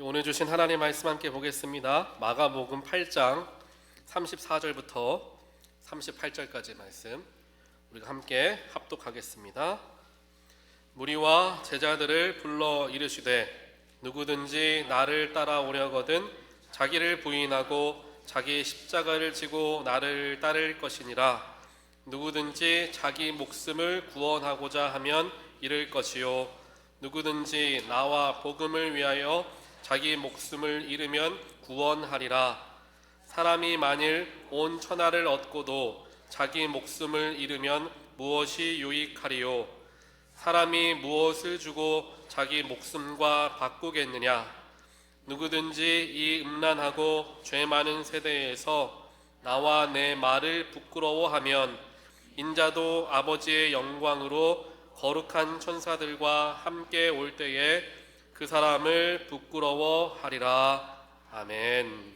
오늘 주신 하나님 말씀 함께 보겠습니다. 마가복음 8장 34절부터 38절까지 말씀 우리가 함께 합독하겠습니다. 무리와 제자들을 불러 이르시되 누구든지 나를 따라오려거든 자기를 부인하고 자기 십자가를 지고 나를 따를 것이니라. 누구든지 자기 목숨을 구원하고자 하면 잃을 것이요 누구든지 나와 복음을 위하여 자기 목숨을 잃으면 구원하리라. 사람이 만일 온 천하를 얻고도 자기 목숨을 잃으면 무엇이 유익하리요? 사람이 무엇을 주고 자기 목숨과 바꾸겠느냐? 누구든지 이 음란하고 죄 많은 세대에서 나와 내 말을 부끄러워하면 인자도 아버지의 영광으로 거룩한 천사들과 함께 올 때에 그 사람을 부끄러워하리라. 아멘.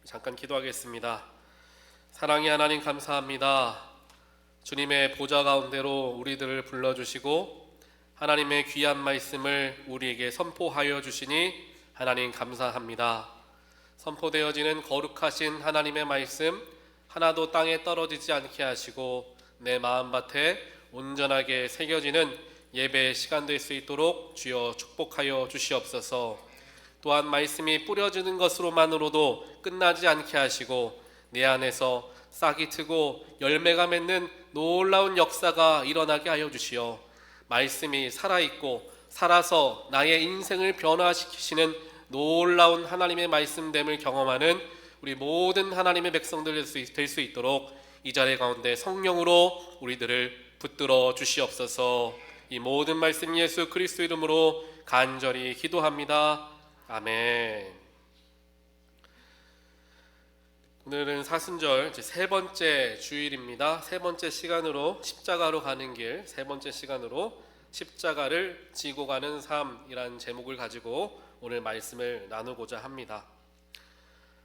잠깐 기도하겠습니다. 사랑의 하나님 감사합니다. 주님의 보좌 가운데로 우리들을 불러주시고 하나님의 귀한 말씀을 우리에게 선포하여 주시니 하나님 감사합니다. 선포되어지는 거룩하신 하나님의 말씀 하나도 땅에 떨어지지 않게 하시고 내 마음밭에 온전하게 새겨지는 예배의 시간 될 수 있도록 주여 축복하여 주시옵소서. 또한 말씀이 뿌려지는 것으로만으로도 끝나지 않게 하시고 내 안에서 싹이 트고 열매가 맺는 놀라운 역사가 일어나게 하여 주시어 말씀이 살아있고 살아서 나의 인생을 변화시키시는 놀라운 하나님의 말씀됨을 경험하는 우리 모든 하나님의 백성들 될 수 있도록 이 자리 가운데 성령으로 우리들을 붙들어 주시옵소서. 이 모든 말씀 예수 그리스도 이름으로 간절히 기도합니다. 아멘. 오늘은 사순절 세 번째 주일입니다. 세 번째 시간으로 십자가로 가는 길, 세 번째 시간으로 십자가를 지고 가는 삶이라는 제목을 가지고 오늘 말씀을 나누고자 합니다.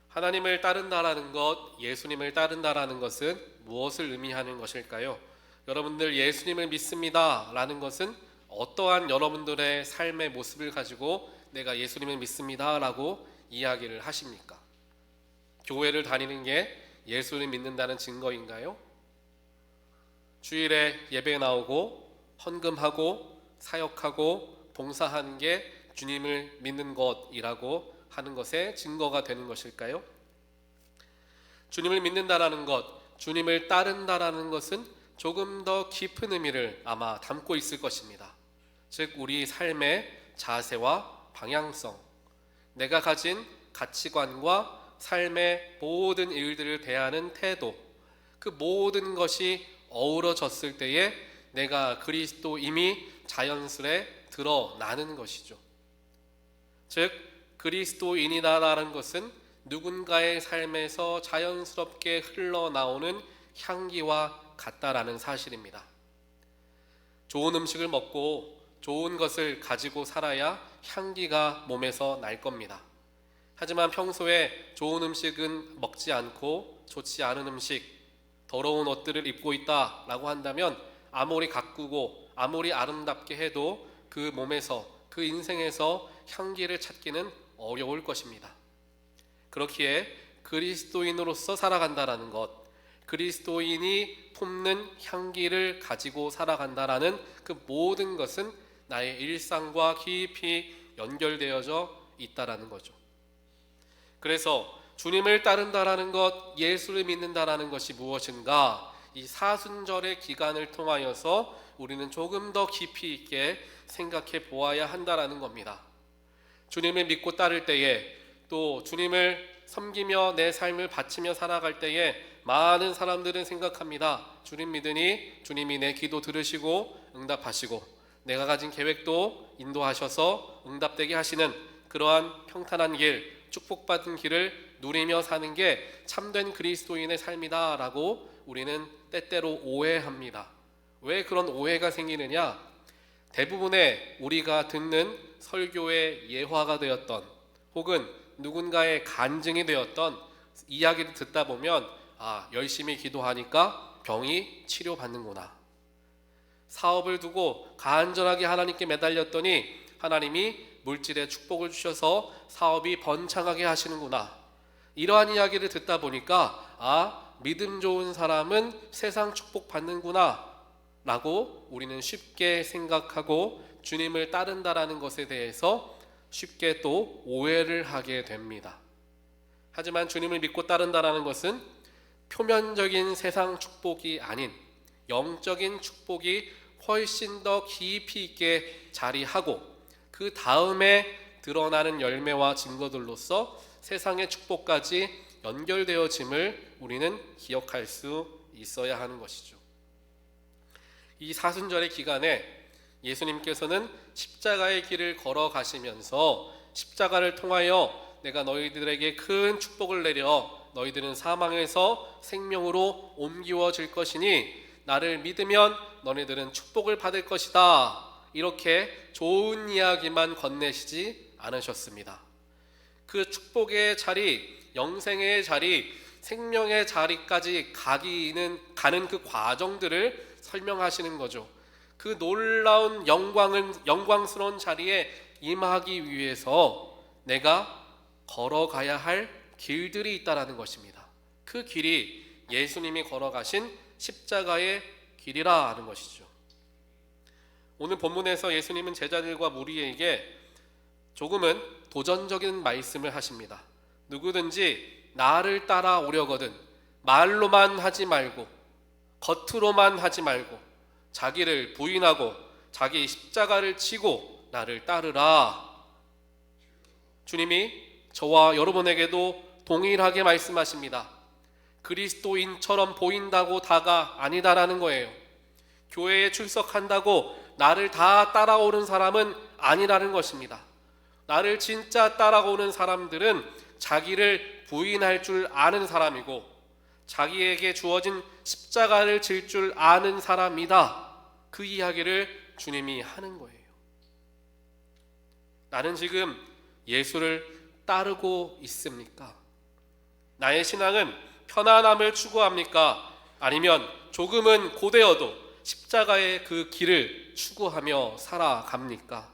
하나님을 따른다라는 것, 예수님을 따른다라는 것은 무엇을 의미하는 것일까요? 여러분들 예수님을 믿습니다 라는 것은 어떠한 여러분들의 삶의 모습을 가지고 내가 예수님을 믿습니다 라고 이야기를 하십니까? 교회를 다니는 게 예수를 믿는다는 증거인가요? 주일에 예배 나오고 헌금하고 사역하고 봉사하는 게 주님을 믿는 것이라고 하는 것의 증거가 되는 것일까요? 주님을 믿는다라는 것, 주님을 따른다라는 것은 조금 더 깊은 의미를 아마 담고 있을 것입니다. 즉 우리 삶의 자세와 방향성, 내가 가진 가치관과 삶의 모든 일들을 대하는 태도, 그 모든 것이 어우러졌을 때에 내가 그리스도임이 자연스레 드러나는 것이죠. 즉 그리스도인이다라는 것은 누군가의 삶에서 자연스럽게 흘러나오는 향기와 같다라는 사실입니다. 좋은 음식을 먹고 좋은 것을 가지고 살아야 향기가 몸에서 날 겁니다. 하지만 평소에 좋은 음식은 먹지 않고 좋지 않은 음식, 더러운 옷들을 입고 있다라고 한다면 아무리 가꾸고 아무리 아름답게 해도 그 몸에서, 그 인생에서 향기를 찾기는 어려울 것입니다. 그렇기에 그리스도인으로서 살아간다라는 것, 그리스도인이 품는 향기를 가지고 살아간다라는 그 모든 것은 나의 일상과 깊이 연결되어져 있다라는 거죠. 그래서 주님을 따른다라는 것, 예수를 믿는다라는 것이 무엇인가? 이 사순절의 기간을 통하여서 우리는 조금 더 깊이 있게 생각해 보아야 한다라는 겁니다. 주님을 믿고 따를 때에 또 주님을 섬기며 내 삶을 바치며 살아갈 때에 많은 사람들은 생각합니다. 주님 믿으니 주님이 내 기도 들으시고 응답하시고 내가 가진 계획도 인도하셔서 응답되게 하시는 그러한 평탄한 길, 축복받은 길을 누리며 사는 게 참된 그리스도인의 삶이다 라고 우리는 때때로 오해합니다. 왜 그런 오해가 생기느냐? 대부분의 우리가 듣는 설교의 예화가 되었던 혹은 누군가의 간증이 되었던 이야기를 듣다 보면 열심히 기도하니까 병이 치료받는구나. 사업을 두고 간절하게 하나님께 매달렸더니 하나님이 물질의 축복을 주셔서 사업이 번창하게 하시는구나. 이러한 이야기를 듣다 보니까 믿음 좋은 사람은 세상 축복 받는구나 라고 우리는 쉽게 생각하고 주님을 따른다라는 것에 대해서 쉽게 또 오해를 하게 됩니다. 하지만 주님을 믿고 따른다라는 것은 표면적인 세상 축복이 아닌 영적인 축복이 훨씬 더 깊이 있게 자리하고 그 다음에 드러나는 열매와 증거들로서 세상의 축복까지 연결되어짐을 우리는 기억할 수 있어야 하는 것이죠. 이 사순절의 기간에 예수님께서는 십자가의 길을 걸어가시면서 십자가를 통하여 내가 너희들에게 큰 축복을 내려 너희들은 사망에서 생명으로 옮기워질 것이니 나를 믿으면 너희들은 축복을 받을 것이다. 이렇게 좋은 이야기만 건네시지 않으셨습니다. 그 축복의 자리, 영생의 자리, 생명의 자리까지 가는 그 과정들을 설명하시는 거죠. 그 놀라운 영광스러운 자리에 임하기 위해서 내가 걸어가야 할 길들이 있다라는 것입니다. 그 길이 예수님이 걸어가신 십자가의 길이라 하는 것이죠. 오늘 본문에서 예수님은 제자들과 무리에게 조금은 도전적인 말씀을 하십니다. 누구든지 나를 따라오려거든 말로만 하지 말고 겉으로만 하지 말고 자기를 부인하고 자기 십자가를 지고 나를 따르라. 주님이 저와 여러분에게도 동일하게 말씀하십니다. 그리스도인처럼 보인다고 다가 아니다라는 거예요. 교회에 출석한다고 나를 다 따라오는 사람은 아니라는 것입니다. 나를 진짜 따라오는 사람들은 자기를 부인할 줄 아는 사람이고 자기에게 주어진 십자가를 질 줄 아는 사람이다. 그 이야기를 주님이 하는 거예요. 나는 지금 예수를 따르고 있습니까? 나의 신앙은 편안함을 추구합니까? 아니면 조금은 고되어도 십자가의 그 길을 추구하며 살아갑니까?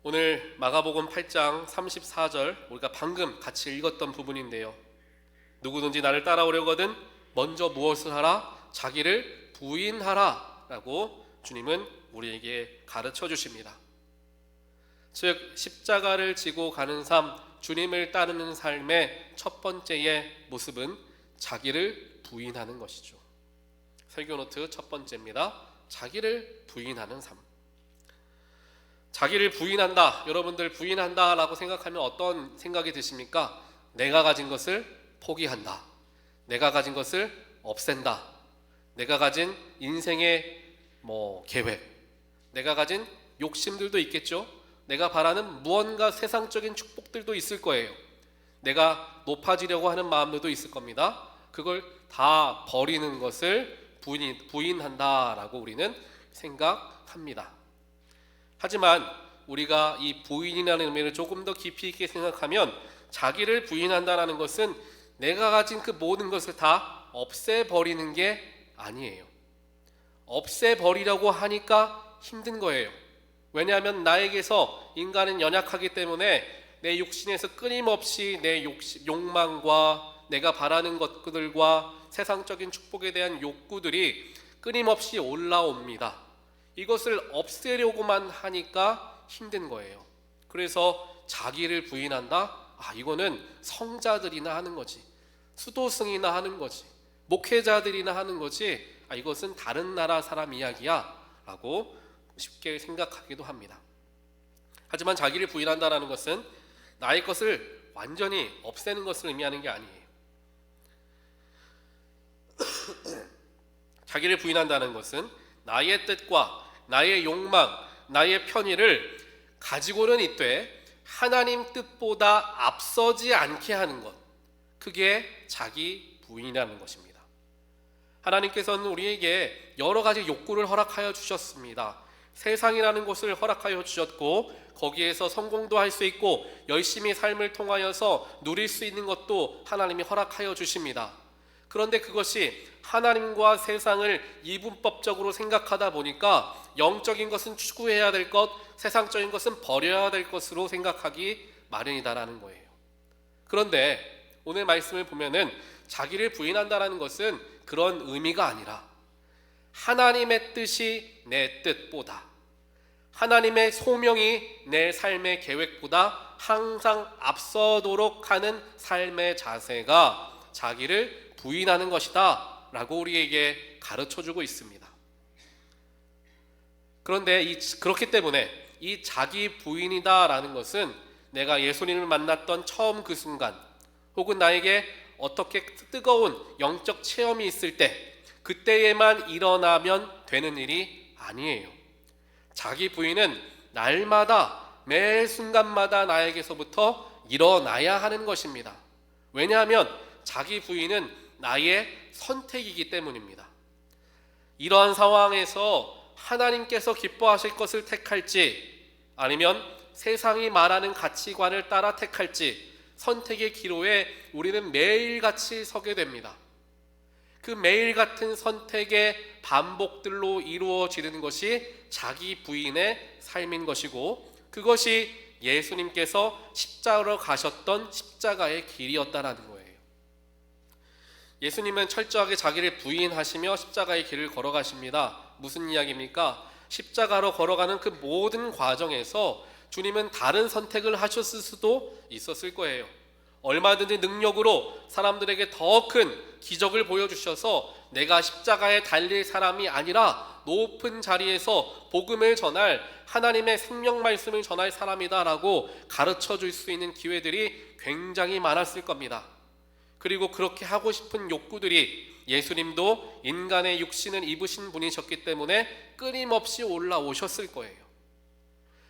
오늘 마가복음 8장 34절 우리가 방금 같이 읽었던 부분인데요. 누구든지 나를 따라오려거든 먼저 무엇을 하라? 자기를 부인하라 라고 주님은 우리에게 가르쳐 주십니다. 즉 십자가를 지고 가는 삶, 주님을 따르는 삶의 첫 번째의 모습은 자기를 부인하는 것이죠. 설교노트 첫 번째입니다. 자기를 부인하는 삶. 자기를 부인한다, 여러분들 부인한다 라고 생각하면 어떤 생각이 드십니까? 내가 가진 것을 포기한다, 내가 가진 것을 없앤다, 내가 가진 인생의 계획, 내가 가진 욕심들도 있겠죠. 내가 바라는 무언가 세상적인 축복들도 있을 거예요. 내가 높아지려고 하는 마음들도 있을 겁니다. 그걸 다 버리는 것을 부인한다라고 우리는 생각합니다. 하지만 우리가 이 부인이라는 의미를 조금 더 깊이 있게 생각하면 자기를 부인한다는 것은 내가 가진 그 모든 것을 다 없애버리는 게 아니에요. 없애버리려고 하니까 힘든 거예요. 왜냐하면 나에게서 인간은 연약하기 때문에 내 육신에서 끊임없이 내 욕망과 내가 바라는 것들과 세상적인 축복에 대한 욕구들이 끊임없이 올라옵니다. 이것을 없애려고만 하니까 힘든 거예요. 그래서 자기를 부인한다? 이거는 성자들이나 하는 거지, 수도승이나 하는 거지, 목회자들이나 하는 거지, 이것은 다른 나라 사람 이야기야 라고 쉽게 생각하기도 합니다. 하지만 자기를 부인한다는 것은 나의 것을 완전히 없애는 것을 의미하는 게 아니에요. 자기를 부인한다는 것은 나의 뜻과 나의 욕망, 나의 편의를 가지고는 있되 하나님 뜻보다 앞서지 않게 하는 것, 그게 자기 부인이라는 것입니다. 하나님께서는 우리에게 여러 가지 욕구를 허락하여 주셨습니다. 세상이라는 것을 허락하여 주셨고 거기에서 성공도 할 수 있고 열심히 삶을 통하여서 누릴 수 있는 것도 하나님이 허락하여 주십니다. 그런데 그것이 하나님과 세상을 이분법적으로 생각하다 보니까 영적인 것은 추구해야 될 것, 세상적인 것은 버려야 될 것으로 생각하기 마련이다라는 거예요. 그런데 오늘 말씀을 보면은 자기를 부인한다라는 것은 그런 의미가 아니라 하나님의 뜻이 내 뜻보다, 하나님의 소명이 내 삶의 계획보다 항상 앞서도록 하는 삶의 자세가 자기를 부인하는 것이다 라고 우리에게 가르쳐주고 있습니다. 그런데 그렇기 때문에 이 자기 부인이다 라는 것은 내가 예수님을 만났던 처음 그 순간, 혹은 나에게 어떻게 뜨거운 영적 체험이 있을 때 그때에만 일어나면 되는 일이 아니에요. 자기 부인은 날마다 매 순간마다 나에게서부터 일어나야 하는 것입니다. 왜냐하면 자기 부인은 나의 선택이기 때문입니다. 이러한 상황에서 하나님께서 기뻐하실 것을 택할지, 아니면 세상이 말하는 가치관을 따라 택할지 선택의 기로에 우리는 매일같이 서게 됩니다. 그 매일 같은 선택의 반복들로 이루어지는 것이 자기 부인의 삶인 것이고, 그것이 예수님께서 십자가로 가셨던 십자가의 길이었다라는 거예요. 예수님은 철저하게 자기를 부인하시며 십자가의 길을 걸어가십니다. 무슨 이야기입니까? 십자가로 걸어가는 그 모든 과정에서 주님은 다른 선택을 하셨을 수도 있었을 거예요. 얼마든지 능력으로 사람들에게 더 큰 기적을 보여주셔서 내가 십자가에 달릴 사람이 아니라 높은 자리에서 복음을 전할, 하나님의 생명 말씀을 전할 사람이다라고 가르쳐 줄 수 있는 기회들이 굉장히 많았을 겁니다. 그리고 그렇게 하고 싶은 욕구들이, 예수님도 인간의 육신을 입으신 분이셨기 때문에 끊임없이 올라오셨을 거예요.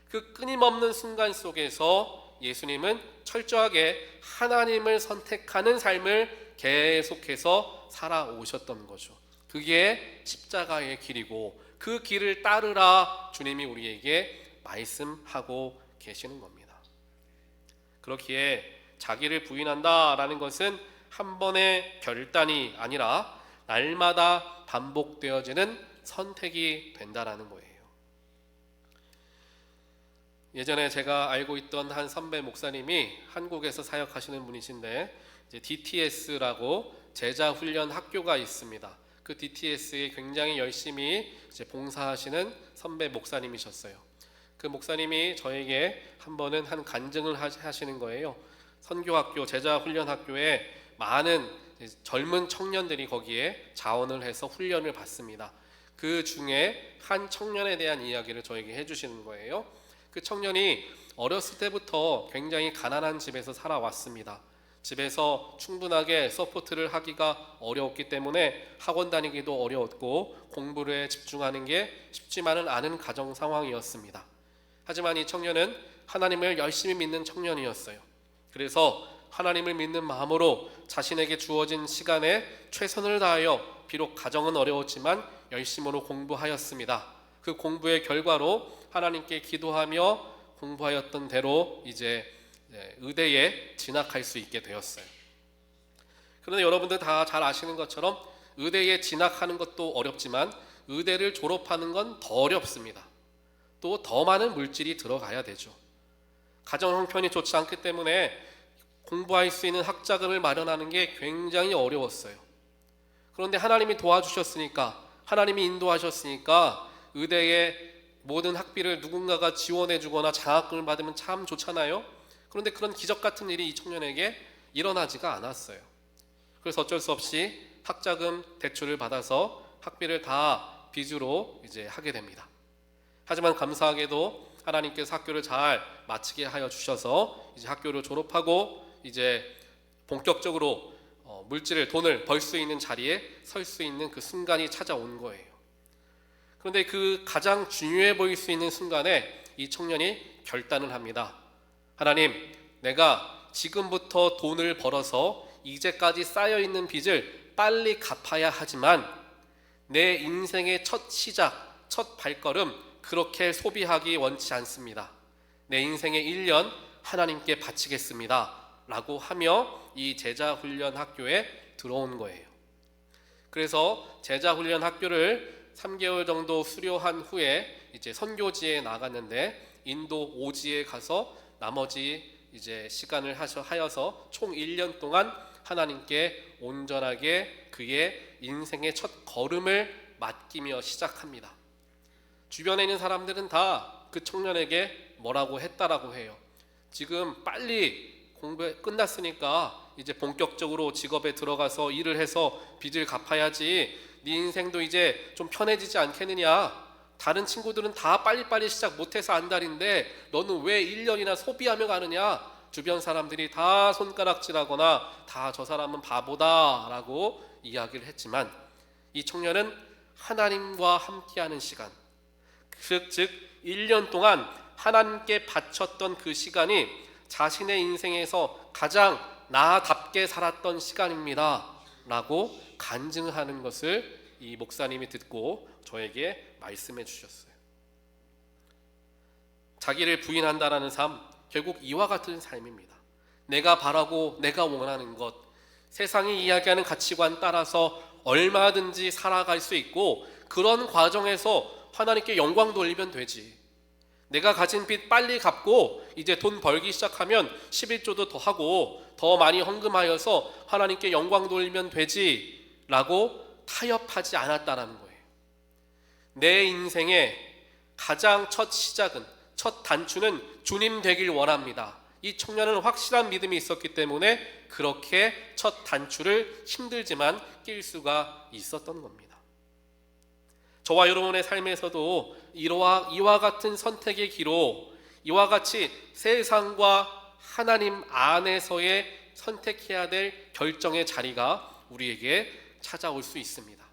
그 끊임없는 순간 속에서 예수님은 철저하게 하나님을 선택하는 삶을 계속해서 살아오셨던 거죠. 그게 십자가의 길이고, 그 길을 따르라 주님이 우리에게 말씀하고 계시는 겁니다. 그렇기에 자기를 부인한다라는 것은 한 번의 결단이 아니라 날마다 반복되어지는 선택이 된다라는 거예요. 예전에 제가 알고 있던 한 선배 목사님이 한국에서 사역하시는 분이신데, 이제 DTS라고 제자훈련 학교가 있습니다. 그 DTS에 굉장히 열심히 이제 봉사하시는 선배 목사님이셨어요. 그 목사님이 저에게 한 번은 한 간증을 하시는 거예요. 선교학교, 제자훈련학교에 많은 젊은 청년들이 거기에 자원을 해서 훈련을 받습니다. 그 중에 한 청년에 대한 이야기를 저에게 해주시는 거예요. 그 청년이 어렸을 때부터 굉장히 가난한 집에서 살아왔습니다. 집에서 충분하게 서포트를 하기가 어려웠기 때문에 학원 다니기도 어려웠고 공부에 집중하는 게 쉽지만은 않은 가정 상황이었습니다. 하지만 이 청년은 하나님을 열심히 믿는 청년이었어요. 그래서 하나님을 믿는 마음으로 자신에게 주어진 시간에 최선을 다하여, 비록 가정은 어려웠지만 열심으로 공부하였습니다. 그 공부의 결과로 하나님께 기도하며 공부하였던 대로 이제 의대에 진학할 수 있게 되었어요. 그런데 여러분들 다 잘 아시는 것처럼 의대에 진학하는 것도 어렵지만 의대를 졸업하는 건 더 어렵습니다. 또 더 많은 물질이 들어가야 되죠. 가정 형편이 좋지 않기 때문에 공부할 수 있는 학자금을 마련하는 게 굉장히 어려웠어요. 그런데 하나님이 도와주셨으니까, 하나님이 인도하셨으니까 의대에 모든 학비를 누군가가 지원해 주거나 장학금을 받으면 참 좋잖아요. 그런데 그런 기적 같은 일이 이 청년에게 일어나지가 않았어요. 그래서 어쩔 수 없이 학자금 대출을 받아서 학비를 다 빚으로 이제 하게 됩니다. 하지만 감사하게도 하나님께서 학교를 잘 마치게 하여 주셔서 이제 학교를 졸업하고 이제 본격적으로 돈을 벌 수 있는 자리에 설 수 있는 그 순간이 찾아온 거예요. 그런데 그 가장 중요해 보일 수 있는 순간에 이 청년이 결단을 합니다. 하나님, 내가 지금부터 돈을 벌어서 이제까지 쌓여있는 빚을 빨리 갚아야 하지만 내 인생의 첫 시작, 첫 발걸음 그렇게 소비하기 원치 않습니다. 내 인생의 1년 하나님께 바치겠습니다 라고 하며 이 제자훈련 학교에 들어온 거예요. 그래서 제자 훈련 학교를 3개월 정도 수료한 후에 이제 선교지에 나갔는데 인도 오지에 가서 나머지 이제 시간을 하여서 총 1년 동안 하나님께 온전하게 그의 인생의 첫 걸음을 맡기며 시작합니다. 주변에 있는 사람들은 다 그 청년에게 뭐라고 했다라고 해요. 지금 빨리 공부 끝났으니까 이제 본격적으로 직업에 들어가서 일을 해서 빚을 갚아야지, 네 인생도 이제 좀 편해지지 않겠느냐, 다른 친구들은 다 빨리빨리 시작 못해서 안달인데 너는 왜 1년이나 소비하며 가느냐, 주변 사람들이 다 손가락질하거나 다 저 사람은 바보다 라고 이야기를 했지만, 이 청년은 하나님과 함께하는 시간, 즉 1년 동안 하나님께 바쳤던 그 시간이 자신의 인생에서 가장 나답게 살았던 시간입니다 라고 간증하는 것을 이 목사님이 듣고 저에게 말씀해 주셨어요. 자기를 부인한다라는 삶, 결국 이와 같은 삶입니다. 내가 바라고 내가 원하는 것, 세상이 이야기하는 가치관 따라서 얼마든지 살아갈 수 있고, 그런 과정에서 하나님께 영광 돌리면 되지. 내가 가진 빚 빨리 갚고 이제 돈 벌기 시작하면 11조도 더 하고 더 많이 헌금하여서 하나님께 영광 돌리면 되지 라고 타협하지 않았다는 거예요. 내 인생의 가장 첫 시작은, 첫 단추는 주님 되길 원합니다. 이 청년은 확실한 믿음이 있었기 때문에 그렇게 첫 단추를 힘들지만 낄 수가 있었던 겁니다. 저와 여러분의 삶에서도 이와 같은 선택의 기로, 이와 같이 세상과 하나님 안에서의 선택해야 될 결정의 자리가 우리에게 찾아올 수 있습니다.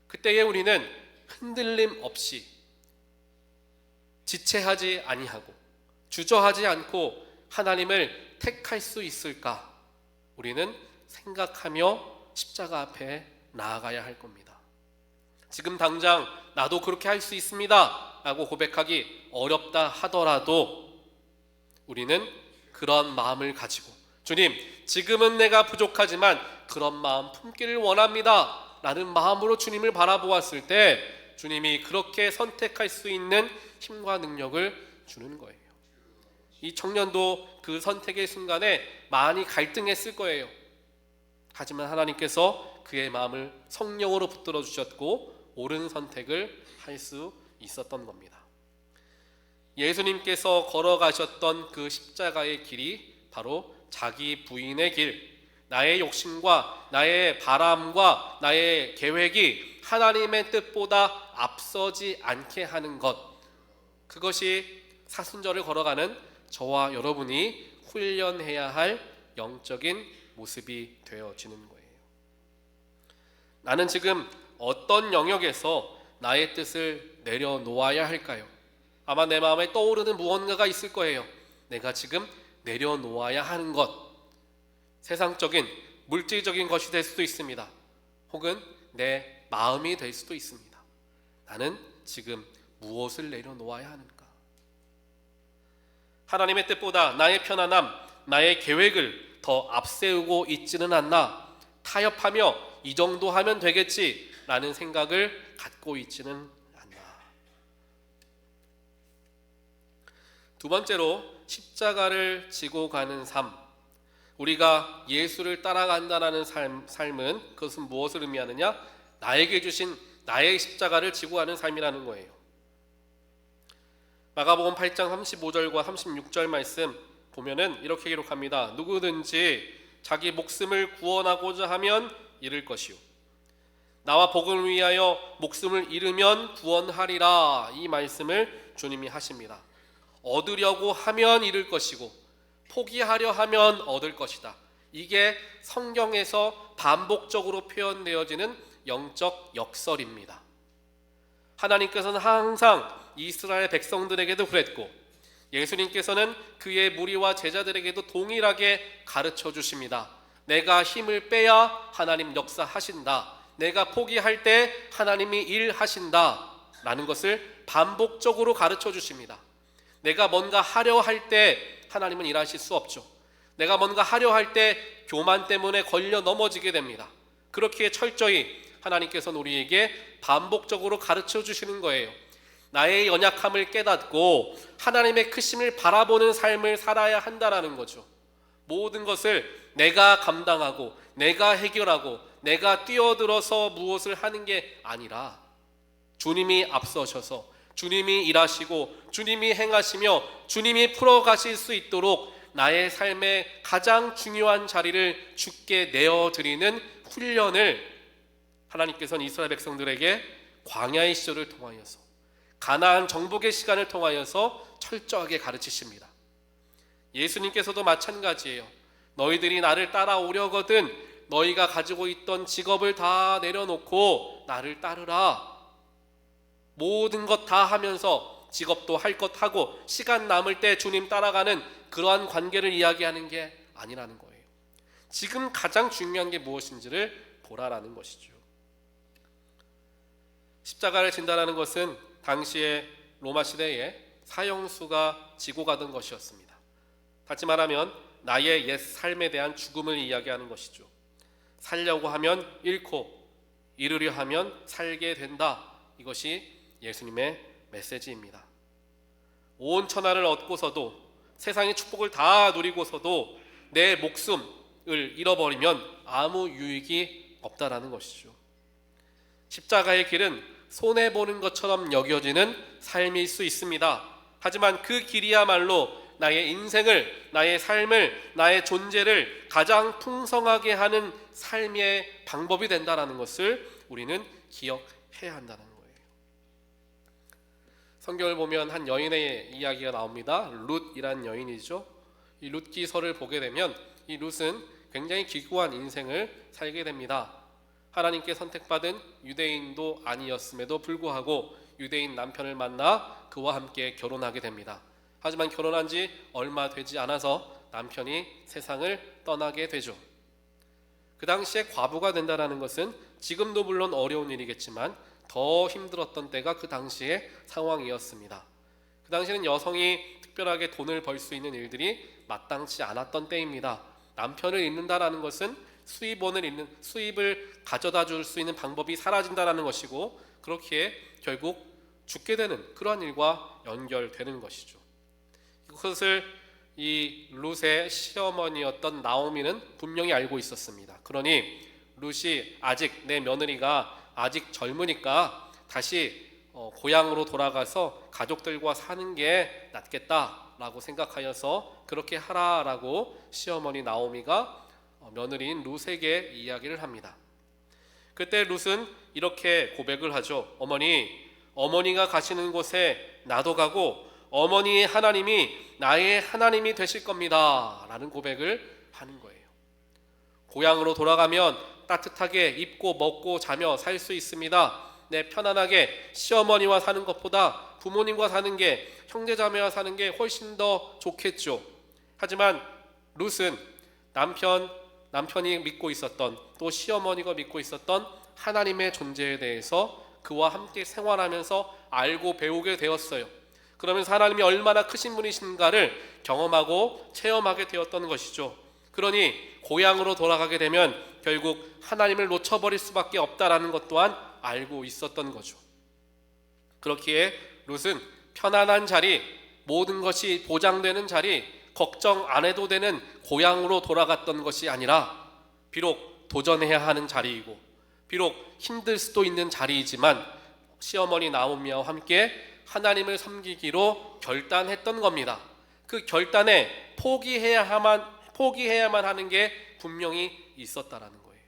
그때에 우리는 흔들림 없이 지체하지 아니하고 주저하지 않고 하나님을 택할 수 있을까? 우리는 생각하며 십자가 앞에 나아가야 할 겁니다. 지금 당장 나도 그렇게 할 수 있습니다 라고 고백하기 어렵다 하더라도 우리는 그런 마음을 가지고, 주님, 지금은 내가 부족하지만 그런 마음 품기를 원합니다 라는 마음으로 주님을 바라보았을 때 주님이 그렇게 선택할 수 있는 힘과 능력을 주는 거예요. 이 청년도 그 선택의 순간에 많이 갈등했을 거예요. 하지만 하나님께서 그의 마음을 성령으로 붙들어 주셨고 옳은 선택을 할 수 있었던 겁니다. 예수님께서 걸어가셨던 그 십자가의 길이 바로 자기 부인의 길, 나의 욕심과 나의 바람과 나의 계획이 하나님의 뜻보다 앞서지 않게 하는 것, 그것이 사순절을 걸어가는 저와 여러분이 훈련해야 할 영적인 모습이 되어지는 거예요. 나는 지금 어떤 영역에서 나의 뜻을 내려놓아야 할까요? 아마 내 마음에 떠오르는 무언가가 있을 거예요. 내가 지금 내려놓아야 하는 것, 세상적인 물질적인 것이 될 수도 있습니다. 혹은 내 마음이 될 수도 있습니다. 나는 지금 무엇을 내려놓아야 하는가? 하나님의 뜻보다 나의 편안함, 나의 계획을 더 앞세우고 있지는 않나? 타협하며 이 정도 하면 되겠지 라는 생각을 갖고 있지는 않나? 두 번째로, 십자가를 지고 가는 삶, 우리가 예수를 따라간다는 삶은 그것은 무엇을 의미하느냐? 나에게 주신 나의 십자가를 지고 가는 삶이라는 거예요. 마가복음 8장 35절과 36절 말씀 보면은 이렇게 기록합니다. 누구든지 자기 목숨을 구원하고자 하면 잃을 것이요, 나와 복음을 위하여 목숨을 잃으면 구원하리라. 이 말씀을 주님이 하십니다. 얻으려고 하면 잃을 것이고 포기하려 하면 얻을 것이다. 이게 성경에서 반복적으로 표현되어지는 영적 역설입니다. 하나님께서는 항상 이스라엘 백성들에게도 그랬고 예수님께서는 그의 무리와 제자들에게도 동일하게 가르쳐 주십니다. 내가 힘을 빼야 하나님 역사하신다. 내가 포기할 때 하나님이 일하신다 라는 것을 반복적으로 가르쳐 주십니다. 내가 뭔가 하려 할 때 하나님은 일하실 수 없죠. 내가 뭔가 하려 할 때 교만 때문에 걸려 넘어지게 됩니다. 그렇기에 철저히 하나님께서는 우리에게 반복적으로 가르쳐 주시는 거예요. 나의 연약함을 깨닫고 하나님의 크심을 바라보는 삶을 살아야 한다라는 거죠. 모든 것을 내가 감당하고 내가 해결하고 내가 뛰어들어서 무엇을 하는 게 아니라 주님이 앞서셔서 주님이 일하시고 주님이 행하시며 주님이 풀어가실 수 있도록 나의 삶의 가장 중요한 자리를 주께 내어드리는 훈련을 하나님께서는 이스라엘 백성들에게 광야의 시절을 통하여서 가나안 정복의 시간을 통하여서 철저하게 가르치십니다. 예수님께서도 마찬가지예요. 너희들이 나를 따라오려거든 너희가 가지고 있던 직업을 다 내려놓고 나를 따르라. 모든 것 다 하면서 직업도 할 것 하고 시간 남을 때 주님 따라가는 그러한 관계를 이야기하는 게 아니라는 거예요. 지금 가장 중요한 게 무엇인지를 보라라는 것이죠. 십자가를 진다라는 것은 당시의 로마 시대에 사형수가 지고 가던 것이었습니다. 다시 말하면 나의 옛 삶에 대한 죽음을 이야기하는 것이죠. 살려고 하면 잃고 잃으려 하면 살게 된다. 이것이 예수님의 메시지입니다. 온 천하를 얻고서도 세상의 축복을 다 누리고서도 내 목숨을 잃어버리면 아무 유익이 없다라는 것이죠. 십자가의 길은 손해보는 것처럼 여겨지는 삶일 수 있습니다. 하지만 그 길이야말로 나의 인생을, 나의 삶을, 나의 존재를 가장 풍성하게 하는 삶의 방법이 된다는 것을 우리는 기억해야 한다는 거예요. 성경을 보면 한 여인의 이야기가 나옵니다. 룻이란 여인이죠. 이 룻기서를 보게 되면 이 룻은 굉장히 기구한 인생을 살게 됩니다. 하나님께 선택받은 유대인도 아니었음에도 불구하고 유대인 남편을 만나 그와 함께 결혼하게 됩니다. 하지만 결혼한 지 얼마 되지 않아서 남편이 세상을 떠나게 되죠. 그 당시에 과부가 된다는 것은 지금도 물론 어려운 일이겠지만 더 힘들었던 때가 그 당시의 상황이었습니다. 그 당시에는 여성이 특별하게 돈을 벌 수 있는 일들이 마땅치 않았던 때입니다. 남편을 잃는다라는 것은 수입을 가져다 줄 수 있는 방법이 사라진다는 것이고 그렇기에 결국 죽게 되는 그러한 일과 연결되는 것이죠. 그것을 이 룻의 시어머니였던 나오미는 분명히 알고 있었습니다. 그러니 룻이 아직 내 며느리가 아직 젊으니까 다시 고향으로 돌아가서 가족들과 사는 게 낫겠다라고 생각하여서 그렇게 하라라고 시어머니 나오미가 며느리인 룻에게 이야기를 합니다. 그때 룻은 이렇게 고백을 하죠. 어머니가 가시는 곳에 나도 가고 어머니의 하나님이 나의 하나님이 되실 겁니다 라는 고백을 하는 거예요. 고향으로 돌아가면 따뜻하게 입고 먹고 자며 살 수 있습니다. 편안하게 시어머니와 사는 것보다 부모님과 사는 게, 형제자매와 사는 게 훨씬 더 좋겠죠. 하지만 룻은 남편이 믿고 있었던, 또 시어머니가 믿고 있었던 하나님의 존재에 대해서 그와 함께 생활하면서 알고 배우게 되었어요. 그러면서 하나님이 얼마나 크신 분이신가를 경험하고 체험하게 되었던 것이죠. 그러니 고향으로 돌아가게 되면 결국 하나님을 놓쳐버릴 수밖에 없다라는 것 또한 알고 있었던 거죠. 그렇기에 룻은 편안한 자리, 모든 것이 보장되는 자리, 걱정 안 해도 되는 고향으로 돌아갔던 것이 아니라 비록 도전해야 하는 자리이고 비록 힘들 수도 있는 자리이지만 시어머니 나오미와 함께 하나님을 섬기기로 결단했던 겁니다. 그 결단에 포기해야만 하는 게 분명히 있었다라는 거예요.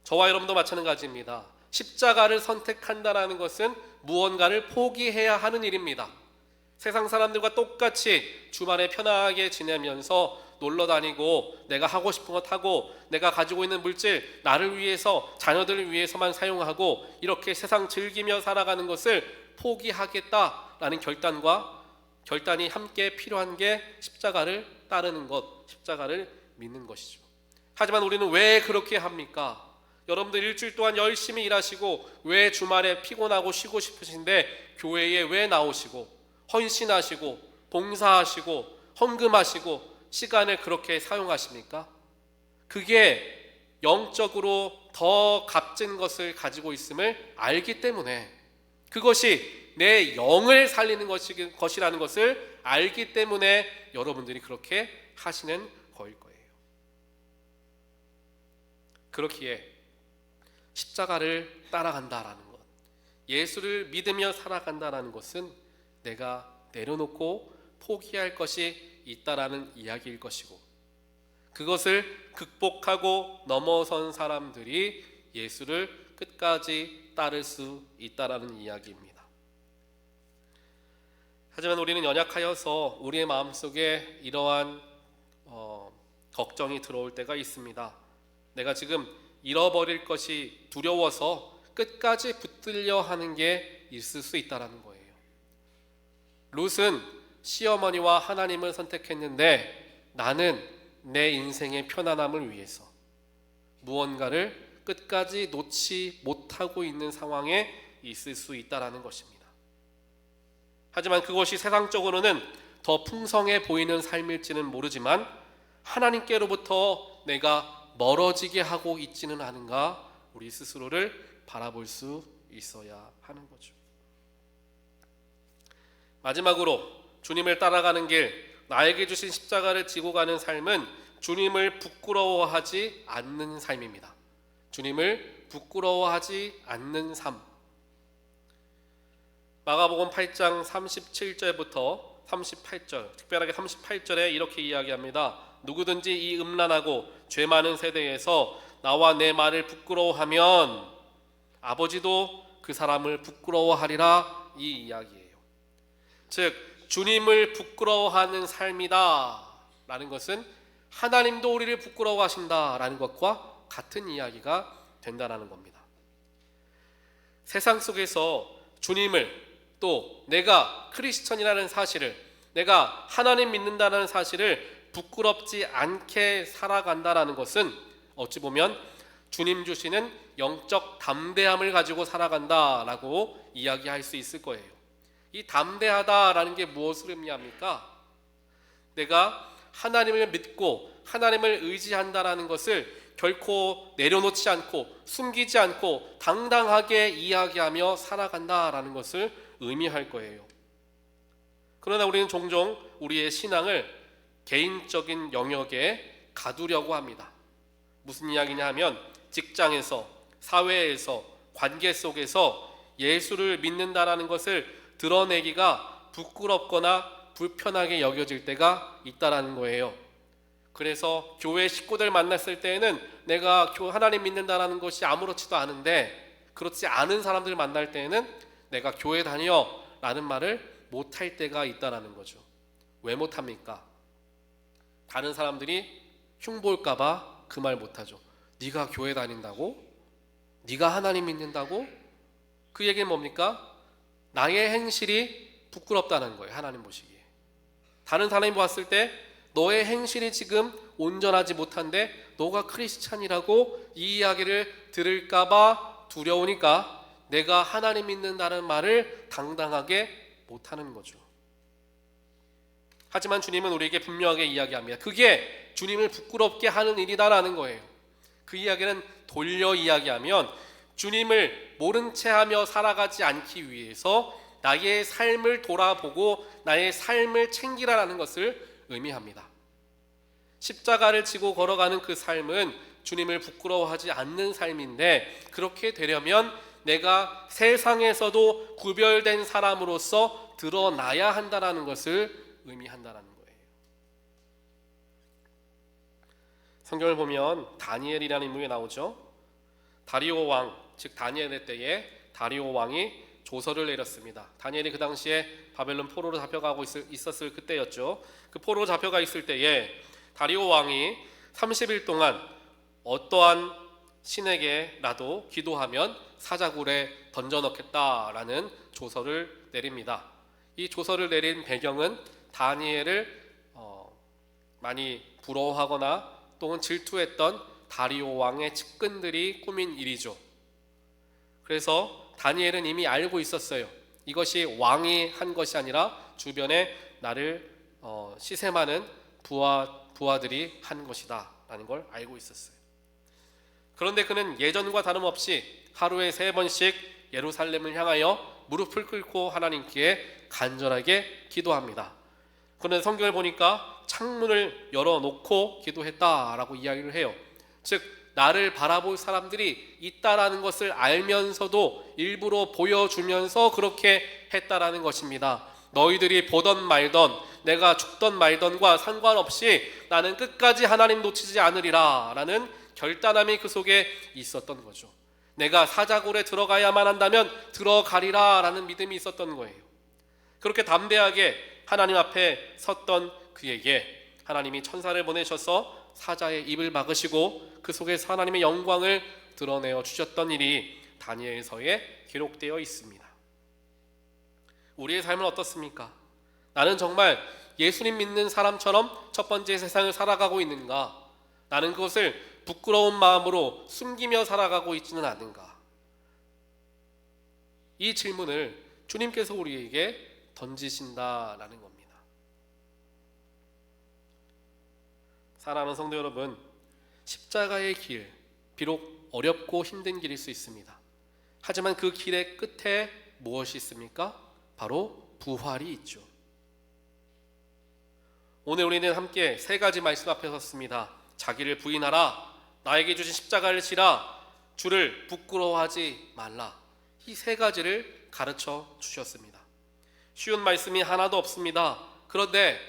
저와 여러분도 마찬가지입니다. 십자가를 선택한다라는 것은 무언가를 포기해야 하는 일입니다. 세상 사람들과 똑같이 주말에 편하게 지내면서 놀러 다니고 내가 하고 싶은 것 하고 내가 가지고 있는 물질 나를 위해서 자녀들을 위해서만 사용하고 이렇게 세상 즐기며 살아가는 것을 포기하겠다라는 결단이 함께 필요한 게 십자가를 따르는 것, 십자가를 믿는 것이죠. 하지만 우리는 왜 그렇게 합니까? 여러분들 일주일 동안 열심히 일하시고 왜 주말에 피곤하고 쉬고 싶으신데 교회에 왜 나오시고 헌신하시고 봉사하시고 헌금하시고 시간을 그렇게 사용하십니까? 그게 영적으로 더 값진 것을 가지고 있음을 알기 때문에, 그것이 내 영을 살리는 것이라는 것을 알기 때문에 여러분들이 그렇게 하시는 거일 거예요. 그렇기에 십자가를 따라간다라는 것, 예수를 믿으며 살아간다라는 것은 내가 내려놓고 포기할 것이 있다라는 이야기일 것이고, 그것을 극복하고 넘어선 사람들이 예수를 끝까지 따를 수 있다라는 이야기입니다. 하지만 우리는 연약하여서 우리의 마음속에 이러한 걱정이 들어올 때가 있습니다. 내가 지금 잃어버릴 것이 두려워서 끝까지 붙들려 하는 게 있을 수 있다라는 거예요. 롯은 시어머니와 하나님을 선택했는데 나는 내 인생의 편안함을 위해서 무언가를 끝까지 놓지 못하고 있는 상황에 있을 수 있다라는 것입니다. 하지만 그것이 세상적으로는 더 풍성해 보이는 삶일지는 모르지만 하나님께로부터 내가 멀어지게 하고 있지는 않은가, 우리 스스로를 바라볼 수 있어야 하는 거죠. 마지막으로 주님을 따라가는 길, 나에게 주신 십자가를 지고 가는 삶은 주님을 부끄러워하지 않는 삶입니다. 주님을 부끄러워하지 않는 삶. 마가복음 8장 37절부터 38절, 특별하게 38절에 이렇게 이야기합니다. 누구든지 이 음란하고 죄 많은 세대에서 나와 내 말을 부끄러워하면 아버지도 그 사람을 부끄러워하리라, 이 이야기예요. 즉 주님을 부끄러워하는 삶이다 라는 것은 하나님도 우리를 부끄러워하신다 라는 것과 같은 이야기가 된다는 겁니다. 세상 속에서 주님을, 또 내가 크리스천이라는 사실을, 내가 하나님 믿는다는 사실을 부끄럽지 않게 살아간다라는 것은 어찌 보면 주님 주시는 영적 담대함을 가지고 살아간다라고 이야기할 수 있을 거예요. 이 담대하다라는 게 무엇을 의미합니까? 내가 하나님을 믿고 하나님을 의지한다라는 것을 결코 내려놓지 않고 숨기지 않고 당당하게 이야기하며 살아간다라는 것을 의미할 거예요. 그러나 우리는 종종 우리의 신앙을 개인적인 영역에 가두려고 합니다. 무슨 이야기냐 하면 직장에서, 사회에서, 관계 속에서 예수를 믿는다라는 것을 드러내기가 부끄럽거나 불편하게 여겨질 때가 있다라는 거예요. 그래서 교회 식구들 만났을 때에는 내가 하나님 믿는다라는 것이 아무렇지도 않은데, 그렇지 않은 사람들 만날 때에는 내가 교회 다녀 라는 말을 못할 때가 있다라는 거죠. 왜 못합니까? 다른 사람들이 흉볼까 봐 그 말 못하죠. 네가 교회 다닌다고? 네가 하나님 믿는다고? 그 얘기는 뭡니까? 나의 행실이 부끄럽다는 거예요. 하나님 보시기에. 다른 사람이 봤을 때 너의 행실이 지금 온전하지 못한데 너가 크리스찬이라고 이 이야기를 들을까 봐 두려우니까 내가 하나님 믿는다는 말을 당당하게 못하는 거죠. 하지만 주님은 우리에게 분명하게 이야기합니다. 그게 주님을 부끄럽게 하는 일이다라는 거예요. 그 이야기는 돌려 이야기하면 주님을 모른 채 하며 살아가지 않기 위해서 나의 삶을 돌아보고 나의 삶을 챙기라는 것을 의미합니다. 십자가를 지고 걸어가는 그 삶은 주님을 부끄러워하지 않는 삶인데, 그렇게 되려면 내가 세상에서도 구별된 사람으로서 드러나야 한다는 것을 의미한다는 거예요. 성경을 보면 다니엘이라는 인물이 나오죠. 다리오 왕, 즉 다니엘의 때에 다리오 왕이 조서를 내렸습니다. 다니엘이 그 당시에 바벨론 포로로 잡혀가고 있었을 그때였죠. 그 포로로 잡혀가 있을 때에 다리오 왕이 30일 동안 어떠한 신에게라도 기도하면 사자굴에 던져넣겠다라는 조서를 내립니다. 이 조서를 내린 배경은 다니엘을 많이 부러워하거나 또는 질투했던 다리오 왕의 측근들이 꾸민 일이죠. 그래서 다니엘은 이미 알고 있었어요. 이것이 왕이 한 것이 아니라 주변에 나를 시샘하는 부하들이 한 것이다 라는 걸 알고 있었어요. 그런데 그는 예전과 다름없이 하루에 3번씩 예루살렘을 향하여 무릎을 꿇고 하나님께 간절하게 기도합니다. 그런데 성경을 보니까 창문을 열어놓고 기도했다라고 이야기를 해요. 즉 나를 바라볼 사람들이 있다라는 것을 알면서도 일부러 보여주면서 그렇게 했다라는 것입니다. 너희들이 보던 말던 내가 죽던 말던과 상관없이 나는 끝까지 하나님 놓치지 않으리라 라는 결단함이 그 속에 있었던 거죠. 내가 사자굴에 들어가야만 한다면 들어가리라 라는 믿음이 있었던 거예요. 그렇게 담대하게 하나님 앞에 섰던 그에게 하나님이 천사를 보내셔서 사자의 입을 막으시고 그 속에서 하나님의 영광을 드러내어 주셨던 일이 다니엘서에 기록되어 있습니다. 우리의 삶은 어떻습니까? 나는 정말 예수님 믿는 사람처럼 첫 번째 세상을 살아가고 있는가? 나는 그것을 부끄러운 마음으로 숨기며 살아가고 있지는 않은가? 이 질문을 주님께서 우리에게 던지신다라는 겁니다. 사랑하는 성도 여러분, 십자가의 길, 비록 어렵고 힘든 길일 수 있습니다. 하지만 그 길의 끝에 무엇이 있습니까? 바로 부활이 있죠. 오늘 우리는 함께 3가지 말씀 앞에 섰습니다. 자기를 부인하라, 나에게 주신 십자가를 지라, 주를 부끄러워하지 말라. 이 3가지를 가르쳐 주셨습니다. 쉬운 말씀이 하나도 없습니다. 그런데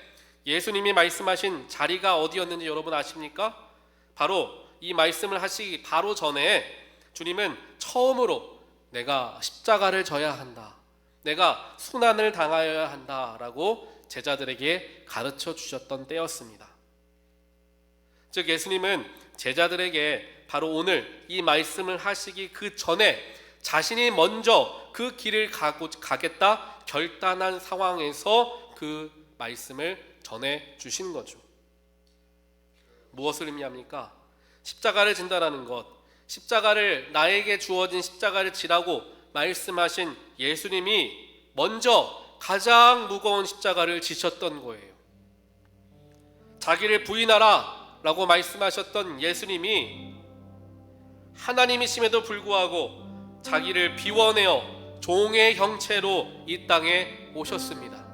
예수님이 말씀하신 자리가 어디였는지 여러분 아십니까? 바로 이 말씀을 하시기 바로 전에 주님은 처음으로 내가 십자가를 져야 한다, 내가 순환을 당하여야 한다라고 제자들에게 가르쳐 주셨던 때였습니다. 즉 예수님은 제자들에게 바로 오늘 이 말씀을 하시기 그 전에 자신이 먼저 그 길을 가겠다 결단한 상황에서 그 말씀을 전해 주신 거죠. 무엇을 의미합니까? 십자가를 진다라는 것, 십자가를 나에게 주어진 십자가를 지라고 말씀하신 예수님이 먼저 가장 무거운 십자가를 지셨던 거예요. 자기를 부인하라 라고 말씀하셨던 예수님이 하나님이심에도 불구하고 자기를 비워내어 종의 형체로 이 땅에 오셨습니다.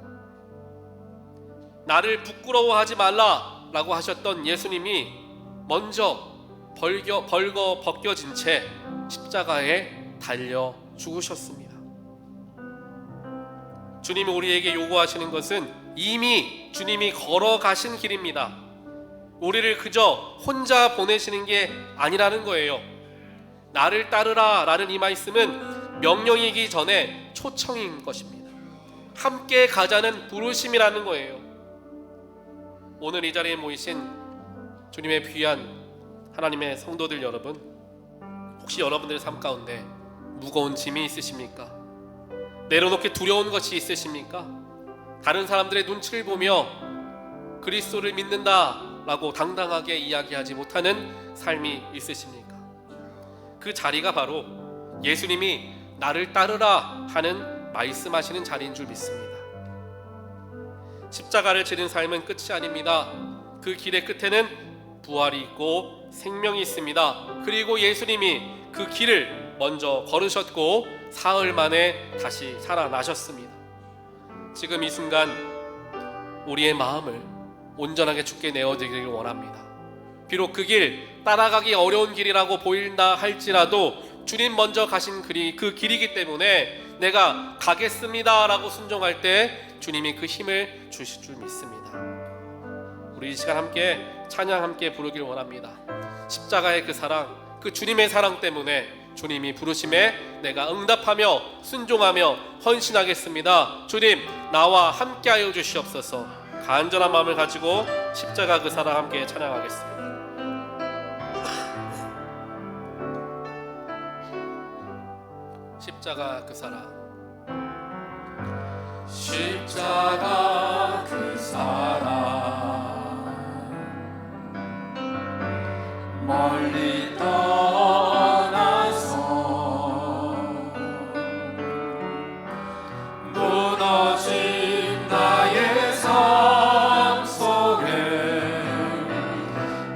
나를 부끄러워하지 말라 라고 하셨던 예수님이 먼저 벌거 벗겨진 채 십자가에 달려 죽으셨습니다. 주님이 우리에게 요구하시는 것은 이미 주님이 걸어가신 길입니다. 우리를 그저 혼자 보내시는 게 아니라는 거예요. 나를 따르라 라는 이 말씀은 명령이기 전에 초청인 것입니다. 함께 가자는 부르심이라는 거예요. 오늘 이 자리에 모이신 주님의 귀한 하나님의 성도들 여러분, 혹시 여러분들의 삶 가운데 무거운 짐이 있으십니까? 내려놓기 두려운 것이 있으십니까? 다른 사람들의 눈치를 보며 그리스도를 믿는다라고 당당하게 이야기하지 못하는 삶이 있으십니까? 그 자리가 바로 예수님이 나를 따르라 하는 말씀하시는 자리인 줄 믿습니다. 십자가를 지는 삶은 끝이 아닙니다. 그 길의 끝에는 부활이 있고 생명이 있습니다. 그리고 예수님이 그 길을 먼저 걸으셨고 사흘 만에 다시 살아나셨습니다. 지금 이 순간 우리의 마음을 온전하게 주께 내어드리길 원합니다. 비록 그 길 따라가기 어려운 길이라고 보인다 할지라도 주님 먼저 가신 그 길이기 때문에 내가 가겠습니다 라고 순종할 때 주님이 그 힘을 주실 줄 믿습니다. 우리 이 시간 함께 찬양 함께 부르길 원합니다. 십자가의 그 사랑, 그 주님의 사랑 때문에 주님이 부르심에 내가 응답하며 순종하며 헌신하겠습니다. 주님 나와 함께하여 주시옵소서. 간절한 마음을 가지고 십자가 그 사랑 함께 찬양하겠습니다. 십자가 그 사랑, 십자가 그 사랑, 멀리 떠나서 무너진 나의 삶 속에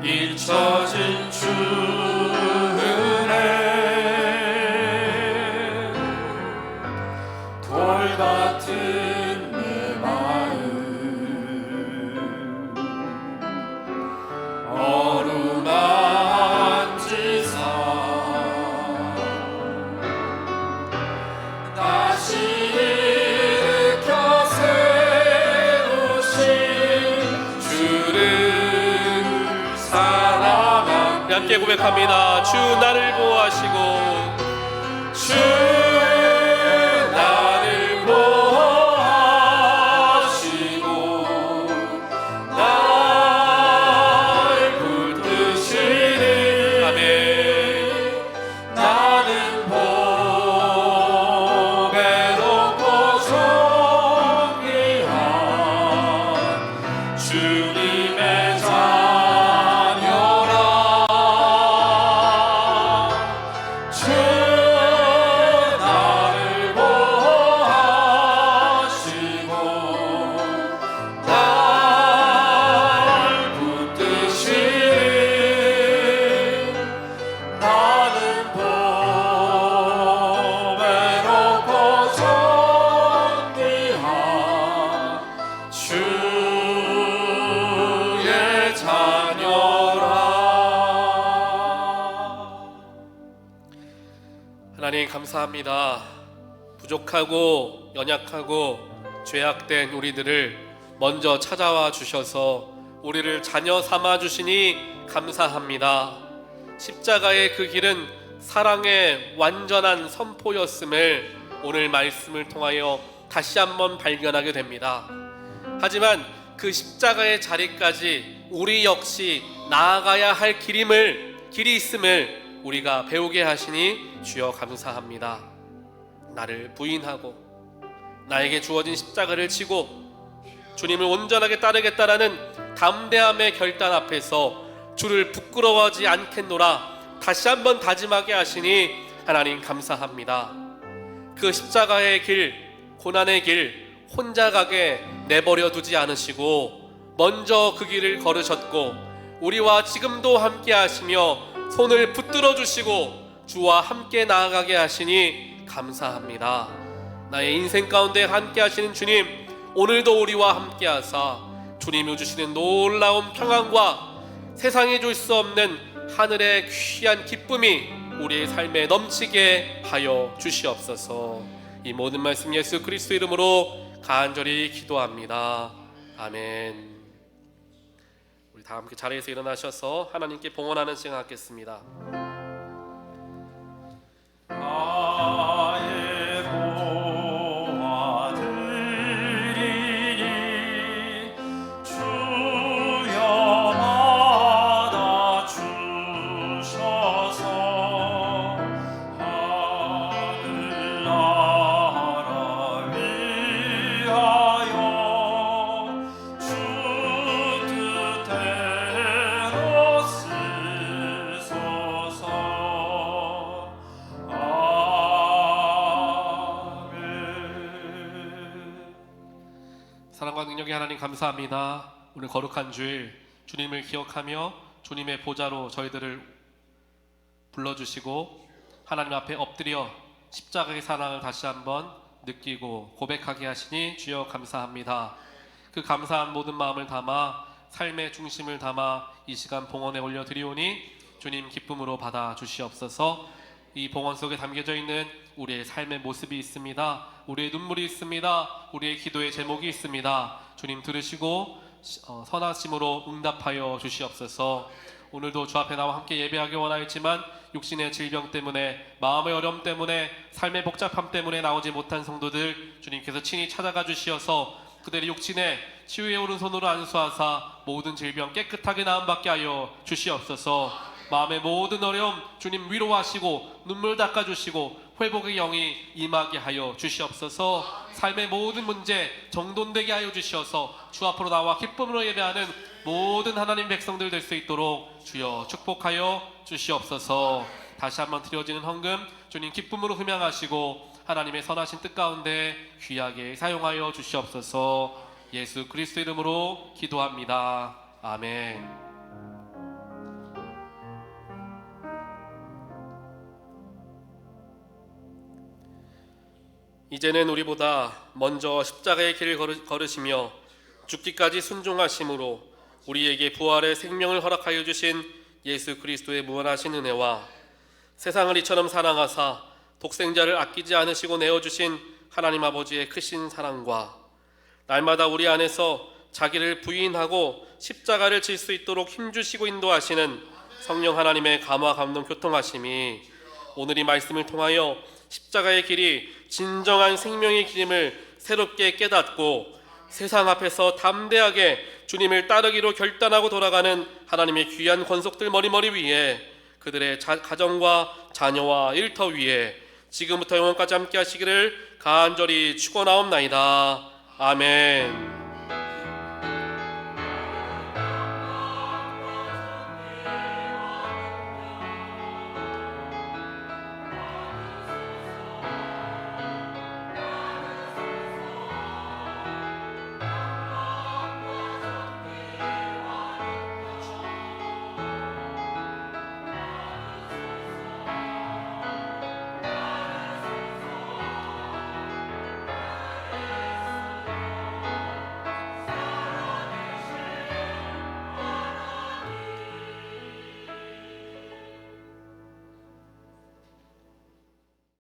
잊혀진 주의 함께 고백합니다. 주 나를 보호하시고 주 나를 보호하시고 날 붙드시니 아멘. 나는 보배롭고 존귀한 주님의 자녀라. 주 나를 보호하시고 날 붙드시니 나는 보배롭고 존귀한 주의 자녀라. 하나님 감사합니다. 부족하고 연약하고 죄악된 우리들을 먼저 찾아와 주셔서 우리를 자녀 삼아 주시니 감사합니다. 십자가의 그 길은 사랑의 완전한 선포였음을 오늘 말씀을 통하여 다시 한번 발견하게 됩니다. 하지만 그 십자가의 자리까지 우리 역시 나아가야 할 길이 있음을 우리가 배우게 하시니 주여 감사합니다. 나를 부인하고 나에게 주어진 십자가를 지고 주님을 온전하게 따르겠다라는 담대함의 결단 앞에서 주를 부끄러워하지 않겠노라 다시 한번 다짐하게 하시니 하나님 감사합니다. 그 십자가의 길, 고난의 길 혼자 가게 내버려 두지 않으시고 먼저 그 길을 걸으셨고 우리와 지금도 함께 하시며 손을 붙들어 주시고 주와 함께 나아가게 하시니 감사합니다. 나의 인생 가운데 함께 하시는 주님, 오늘도 우리와 함께 하사 주님이 주시는 놀라운 평안과 세상에 줄 수 없는 하늘의 귀한 기쁨이 우리의 삶에 넘치게 하여 주시옵소서. 이 모든 말씀 예수 그리스도 이름으로 간절히 기도합니다. 아멘. 우리 다 함께 자리에서 일어나셔서 하나님께 봉헌하는 시간 갖겠습니다. 나의 보화 드리니 주여 받아 주셔서 하늘나라 위하여 주 뜻대로 쓰소서. 사랑과 능력의 하나님 감사합니다. 오늘 거룩한 주일 주님을 기억하며 주님의 보좌로 저희들을 불러주시고 하나님 앞에 엎드려 십자가의 사랑을 다시 한번 느끼고 고백하게 하시니 주여 감사합니다. 그 감사한 모든 마음을 담아 삶의 중심을 담아 이 시간 봉헌에 올려드리오니 주님 기쁨으로 받아 주시옵소서. 이 봉헌 속에 담겨져 있는 우리의 삶의 모습이 있습니다. 우리의 눈물이 있습니다. 우리의 기도의 제목이 있습니다. 주님 들으시고 선하심으로 응답하여 주시옵소서. 오늘도 주 앞에 나와 함께 예배하기 원하였지만 육신의 질병 때문에 마음의 어려움 때문에 삶의 복잡함 때문에 나오지 못한 성도들 주님께서 친히 찾아가 주시어서 그들의 육신에 치유의 오른손으로 안수하사 모든 질병 깨끗하게 나음받게 하여 주시옵소서. 마음의 모든 어려움 주님 위로하시고 눈물 닦아주시고 회복의 영이 임하게 하여 주시옵소서. 삶의 모든 문제 정돈되게 하여 주시어서 주 앞으로 나와 기쁨으로 예배하는 모든 하나님 백성들 될 수 있도록 주여 축복하여 주시옵소서. 다시 한번 드려지는 헌금 주님 기쁨으로 흠양하시고 하나님의 선하신 뜻 가운데 귀하게 사용하여 주시옵소서. 예수 그리스도 이름으로 기도합니다. 아멘. 이제는 우리보다 먼저 십자가의 길을 걸으시며 죽기까지 순종하심으로 우리에게 부활의 생명을 허락하여 주신 예수 그리스도의 무한하신 은혜와 세상을 이처럼 사랑하사 독생자를 아끼지 않으시고 내어주신 하나님 아버지의 크신 사랑과 날마다 우리 안에서 자기를 부인하고 십자가를 질 수 있도록 힘주시고 인도하시는 성령 하나님의 감화 감동 교통하심이 오늘 이 말씀을 통하여 십자가의 길이 진정한 생명의 길임을 새롭게 깨닫고 세상 앞에서 담대하게 주님을 따르기로 결단하고 돌아가는 하나님의 귀한 권속들 머리머리 위에 그들의 가정과 자녀와 일터 위에 지금부터 영원까지 함께 하시기를 간절히 축원하옵나이다. 아멘.